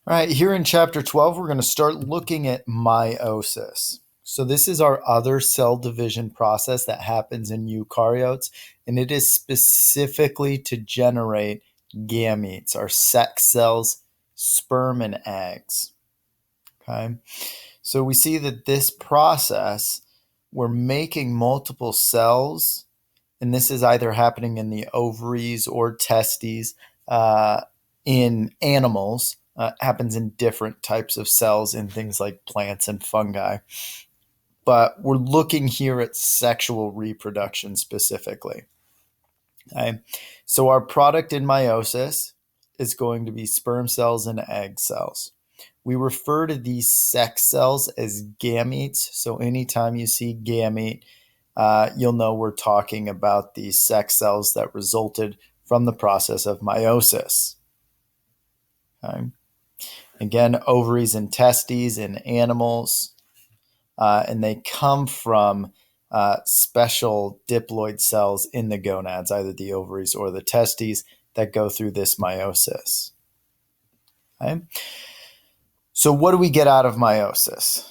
All right, here in chapter 12, we're going to start looking at meiosis. So, this is our other cell division process that happens in eukaryotes, and it is specifically to generate gametes, our sex cells, sperm, and eggs. Okay, so we see that this process, we're making multiple cells, and this is either happening in the ovaries or testes in animals. Happens in different types of cells in things like plants and fungi. But we're looking here at sexual reproduction specifically. Okay? So our product in meiosis is going to be sperm cells and egg cells. We refer to these sex cells as gametes. So anytime you see gamete, you'll know we're talking about these sex cells that resulted from the process of meiosis. Okay? Again, ovaries and testes in animals, and they come from special diploid cells in the gonads, either the ovaries or the testes, that go through this meiosis. Okay? So, what do we get out of meiosis?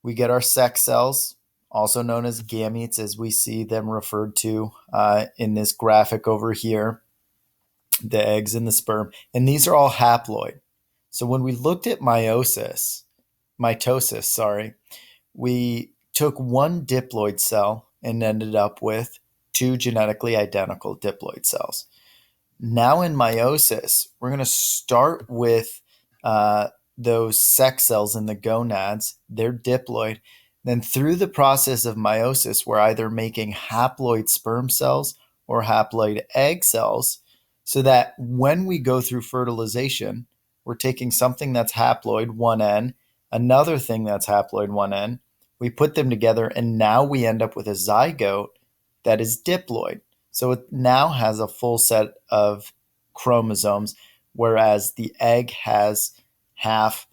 We get our sex cells, also known as gametes, as we see them referred to in this graphic over here, the eggs and the sperm, and these are all haploid. So, when we looked at mitosis, we took one diploid cell and ended up with two genetically identical diploid cells. Now in meiosis, we're going to start with those sex cells in the gonads. They're diploid. Then through the process of meiosis, we're either making haploid sperm cells or haploid egg cells, so that when we go through fertilization, we're taking something that's haploid 1N, another thing that's haploid 1N, we put them together, and now we end up with a zygote that is diploid. So it now has a full set of chromosomes, whereas the egg has half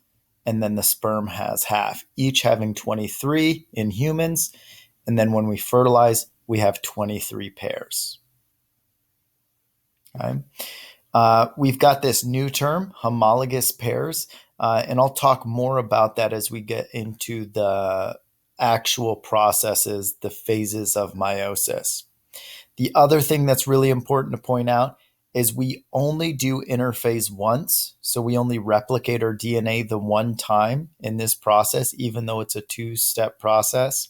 and then the sperm has half, each having 23 in humans. And then when we fertilize, we have 23 pairs. Okay. We've got this new term, homologous pairs, and I'll talk more about that as we get into the actual processes, the phases of meiosis. The other thing that's really important to point out is we only do interphase once. So we only replicate our DNA the one time in this process, even though it's a two-step process.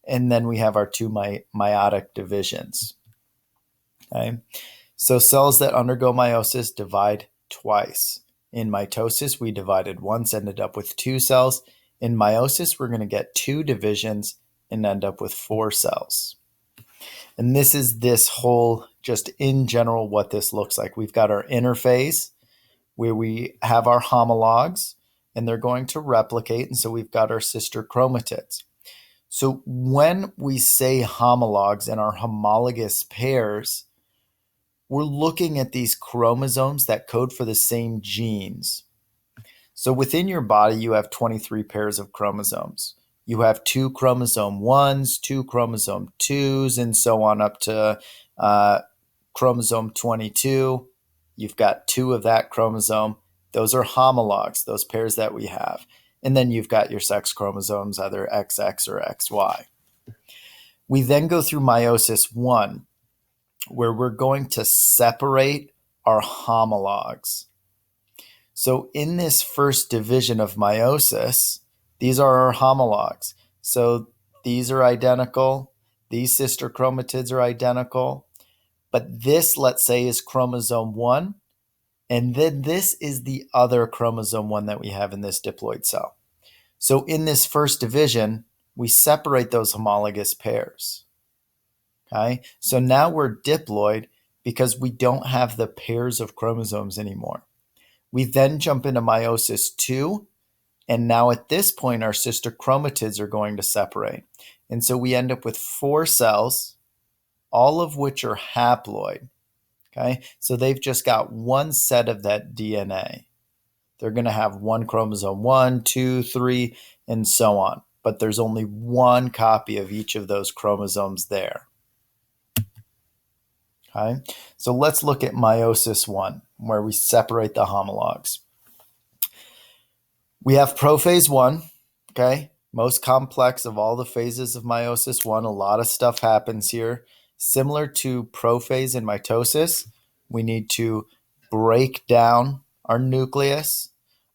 And then we have our two meiotic divisions. Okay. So cells that undergo meiosis divide twice. In mitosis, we divided once, ended up with two cells. In meiosis, we're going to get two divisions and end up with four cells. And this is this whole, just in general, what this looks like. We've got our interphase where we have our homologs and they're going to replicate. And so we've got our sister chromatids. So when we say homologs and our homologous pairs, we're looking at these chromosomes that code for the same genes. So within your body, you have 23 pairs of chromosomes. You have two chromosome 1s, two chromosome 2s, and so on up to chromosome 22. You've got two of that chromosome. Those are homologs, those pairs that we have. And then you've got your sex chromosomes, either XX or XY. We then go through meiosis 1, where we're going to separate our homologs. So in this first division of meiosis, these are our homologs. So these are identical. These sister chromatids are identical. But this, let's say, is chromosome 1. And then this is the other chromosome 1 that we have in this diploid cell. So in this first division, we separate those homologous pairs. Okay, so now we're diploid because we don't have the pairs of chromosomes anymore. We then jump into meiosis 2, and now at this point, our sister chromatids are going to separate. And so we end up with four cells, all of which are haploid. Okay, so they've just got one set of that DNA. They're going to have one chromosome 1, 2, 3, and so on. But there's only one copy of each of those chromosomes there. Okay, so let's look at meiosis 1, where we separate the homologs. We have prophase one, okay? Most complex of all the phases of meiosis one. A lot of stuff happens here. Similar to prophase and mitosis, we need to break down our nucleus.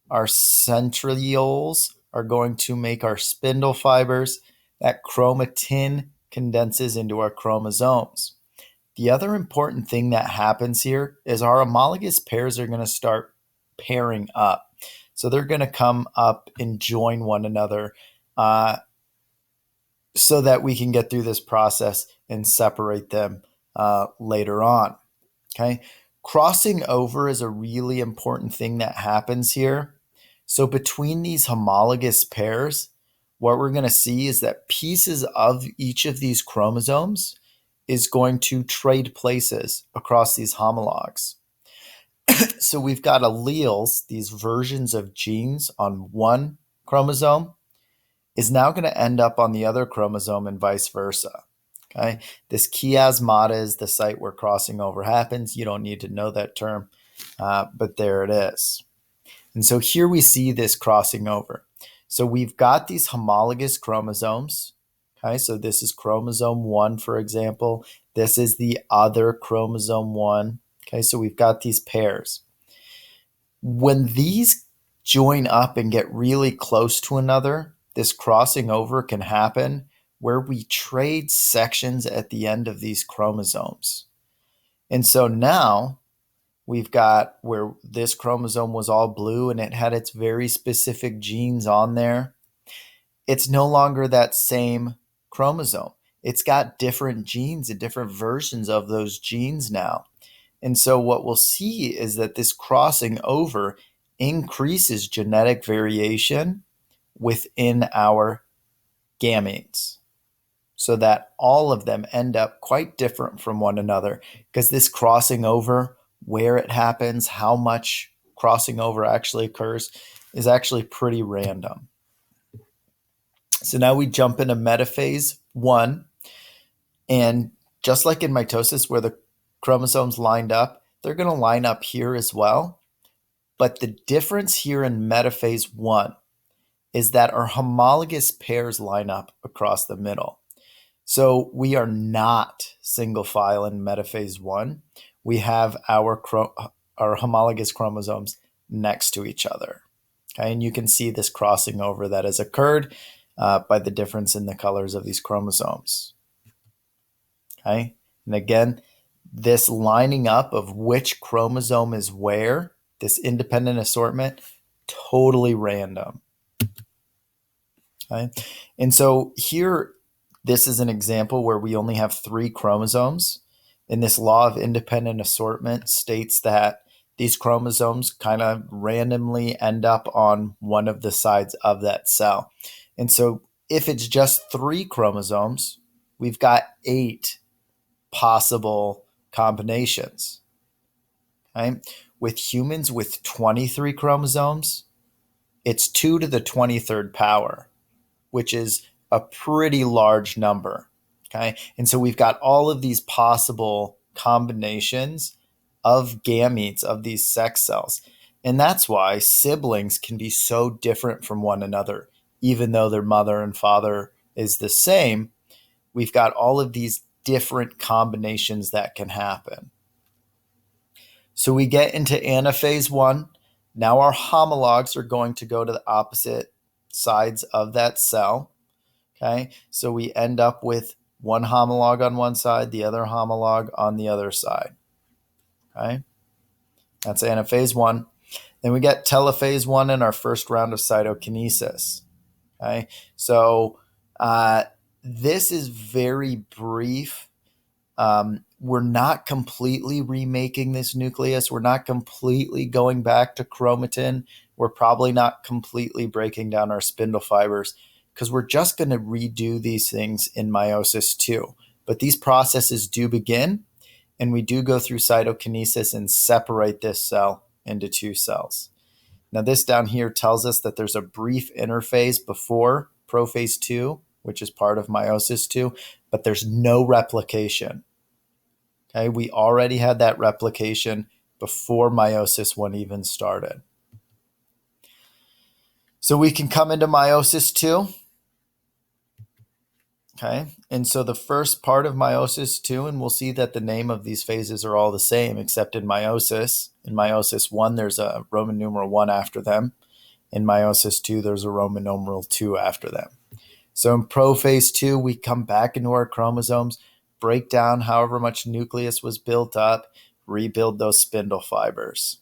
Our centrioles are going to make our spindle fibers. That chromatin condenses into our chromosomes. The other important thing that happens here is our homologous pairs are going to start pairing up. So they're going to come up and join one another uh, so that we can get through this process and separate them later on. Okay. Crossing over is a really important thing that happens here. So between these homologous pairs, what we're going to see is that pieces of each of these chromosomes is going to trade places across these homologs. So we've got alleles, these versions of genes on one chromosome, is now going to end up on the other chromosome and vice versa. Okay, this chiasmata is the site where crossing over happens. You don't need to know that term, but there it is. And so here we see this crossing over. So we've got these homologous chromosomes. Okay, so this is chromosome 1, for example. This is the other chromosome 1. Okay, so we've got these pairs. When these join up and get really close to another, this crossing over can happen where we trade sections at the end of these chromosomes. And so now we've got where this chromosome was all blue and it had its very specific genes on there. It's no longer that same chromosome. It's got different genes and different versions of those genes now. And so what we'll see is that this crossing over increases genetic variation within our gametes so that all of them end up quite different from one another because this crossing over, where it happens, how much crossing over actually occurs, is actually pretty random. So now we jump into metaphase one. And just like in mitosis, where the chromosomes lined up, they're going to line up here as well. But the difference here in metaphase one is that our homologous pairs line up across the middle. So we are not single file in metaphase one. We have our homologous chromosomes next to each other. Okay, and you can see this crossing over that has occurred by the difference in the colors of these chromosomes. Okay, and again, this lining up of which chromosome is where, this independent assortment, totally random. Okay, and so here, this is an example where we only have 3 chromosomes. And this law of independent assortment states that these chromosomes kind of randomly end up on one of the sides of that cell. And so if it's just 3 chromosomes, we've got 8 possible combinations. Okay? With humans with 23 chromosomes, it's 2 to the 23rd power, which is a pretty large number. Okay. And so we've got all of these possible combinations of gametes of these sex cells. And that's why siblings can be so different from one another, even though their mother and father is the same. We've got all of these different combinations that can happen. So we get into anaphase one. Now our homologs are going to go to the opposite sides of that cell. Okay, so we end up with one homolog on one side, the other homolog on the other side. Okay, that's anaphase one. Then we get telophase one in our first round of cytokinesis. Okay, so this is very brief. We're not completely remaking this nucleus. We're not completely going back to chromatin. We're probably not completely breaking down our spindle fibers because we're just going to redo these things in meiosis too. But these processes do begin, and we do go through cytokinesis and separate this cell into 2 cells. Now, this down here tells us that there's a brief interphase before prophase 2, which is part of meiosis 2, but there's no replication. Okay, we already had that replication before meiosis 1 even started. So we can come into meiosis two. Okay. And so the first part of meiosis two, and we'll see that the name of these phases are all the same, except in meiosis. In meiosis one, there's a Roman numeral one after them. In meiosis two, there's a Roman numeral two after them. So in prophase two, we come back into our chromosomes, break down however much nucleus was built up, rebuild those spindle fibers.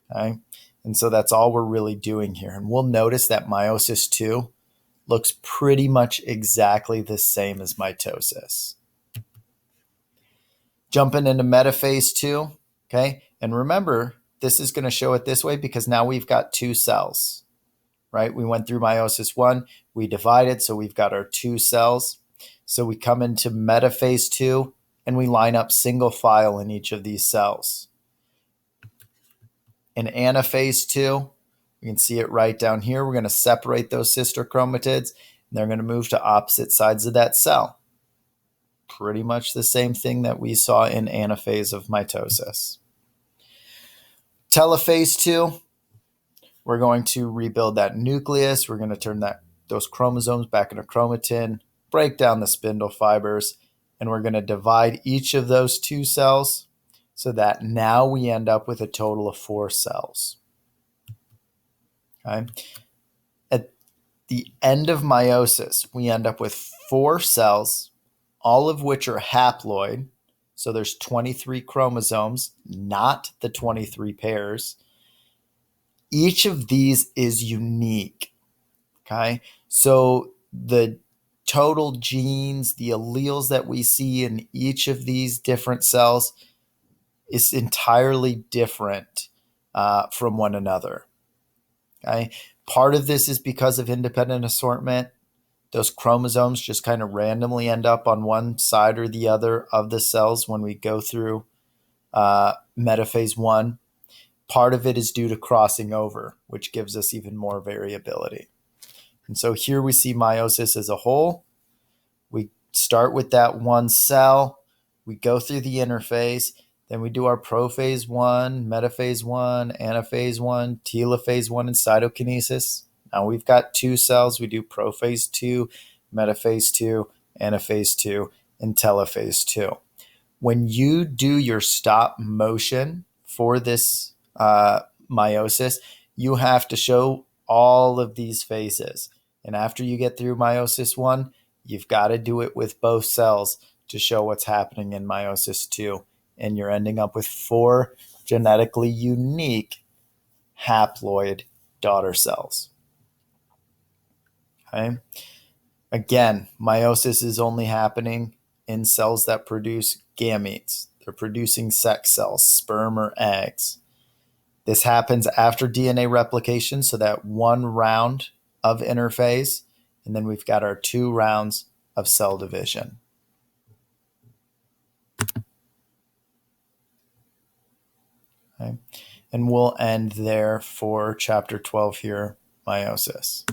Okay. And so that's all we're really doing here. And we'll notice that meiosis two looks pretty much exactly the same as mitosis. Jumping into metaphase two, okay? And remember, this is going to show it this way because now we've got two cells, right? We went through meiosis one, we divided, so we've got our two cells. So we come into metaphase two and we line up single file in each of these cells. In anaphase two, you can see it right down here. We're going to separate those sister chromatids, and they're going to move to opposite sides of that cell. Pretty much the same thing that we saw in anaphase of mitosis. Telophase two, we're going to rebuild that nucleus. We're going to turn those chromosomes back into chromatin, break down the spindle fibers, and we're going to divide each of those two cells so that now we end up with a total of 4 cells. Okay. At the end of meiosis, we end up with 4 cells, all of which are haploid. So there's 23 chromosomes, not the 23 pairs. Each of these is unique. Okay. So the total genes, the alleles that we see in each of these different cells is entirely different from one another. Okay. Part of this is because of independent assortment. Those chromosomes just kind of randomly end up on one side or the other of the cells when we go through metaphase one. Part of it is due to crossing over, which gives us even more variability. And so here we see meiosis as a whole. We start with that one cell. We go through the interphase. Then we do our prophase one, metaphase one, anaphase one, telophase one, and cytokinesis. Now we've got 2 cells. We do prophase two, metaphase two, anaphase two, and telophase two. When you do your stop motion for this meiosis, you have to show all of these phases. And after you get through meiosis one, you've got to do it with both cells to show what's happening in meiosis two. And you're ending up with 4 genetically unique haploid daughter cells. Okay. Again, meiosis is only happening in cells that produce gametes. They're producing sex cells, sperm or eggs. This happens after DNA replication, so that 1 round of interphase, and then we've got our 2 rounds of cell division. Okay. And we'll end there for chapter 12 here, meiosis.